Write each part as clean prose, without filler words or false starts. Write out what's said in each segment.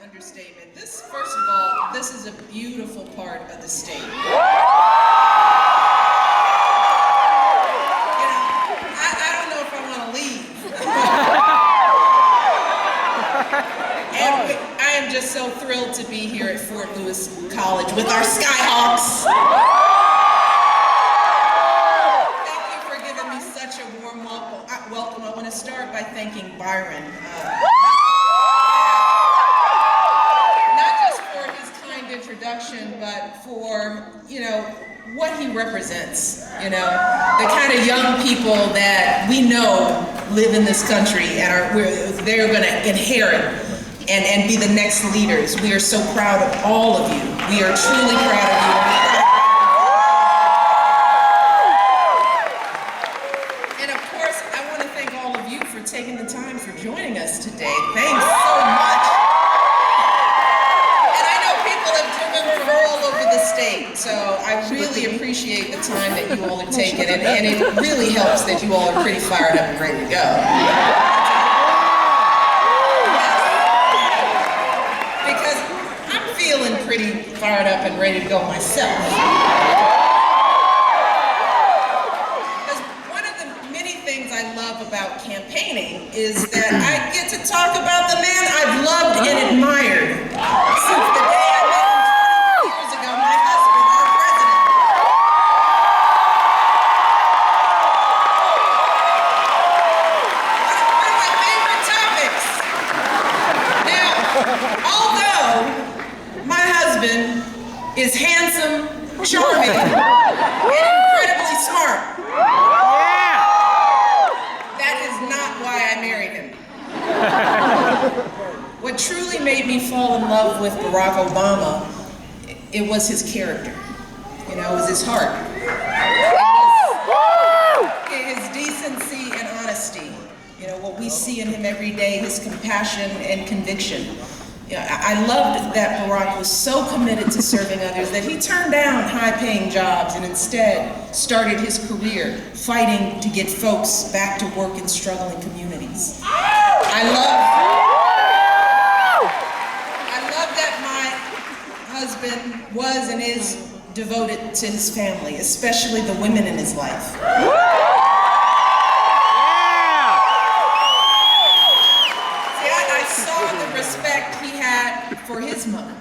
understatement. First of all, this is a beautiful part of the state. You know, I don't know if I want to leave. And I am just so thrilled to be here at Fort Lewis College with our Skyhawks. Thank you for giving me such a warm welcome. I want to start by thanking Byron. Introduction, but for, what he represents, the kind of young people that we know live in this country and they're going to inherit and be the next leaders. We are so proud of all of you. We are truly proud of you. And of course, I want to thank all of you for taking the time for joining us today. Thanks so much. So I really appreciate the time that you all have taken, and it really helps that you all are pretty fired up and ready to go. Because I'm feeling pretty fired up and ready to go myself. Because one of the many things I love about campaigning is that I get to talk about the man I've loved and admired since the day I met him 20 years ago, my husband, our president. One of my favorite topics. Now, although my husband is handsome, charming, and incredibly smart, that is not why I married him. What truly made me fall in love with Barack Obama, it was his character. It was his heart. His decency and honesty. What we see in him every day, his compassion and conviction. I loved that Barack was so committed to serving others that he turned down high-paying jobs and instead started his career fighting to get folks back to work in struggling communities. I love that my husband was and is devoted to his family, especially the women in his life. Respect he had for his mother.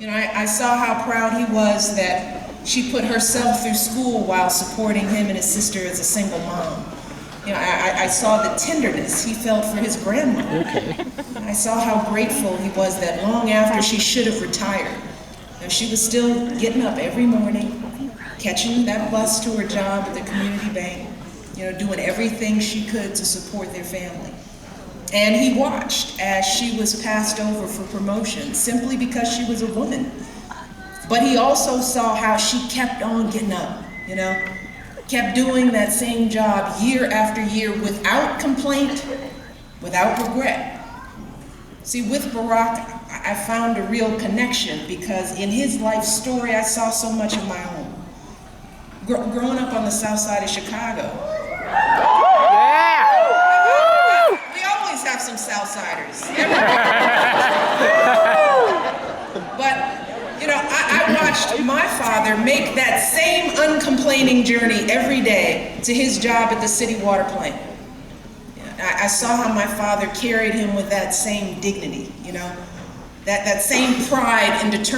I saw how proud he was that she put herself through school while supporting him and his sister as a single mom. I saw the tenderness he felt for his grandmother. I saw how grateful he was that long after she should have retired, she was still getting up every morning, catching that bus to her job at the community bank, doing everything she could to support their family. And he watched as she was passed over for promotion simply because she was a woman. But he also saw how she kept on getting up, kept doing that same job year after year without complaint, without regret. See, with Barack, I found a real connection because in his life story, I saw so much of my own. Growing up on the south side of Chicago, have some Southsiders. But, I watched my father make that same uncomplaining journey every day to his job at the city water plant. I saw how my father carried him with that same dignity, that same pride and determination.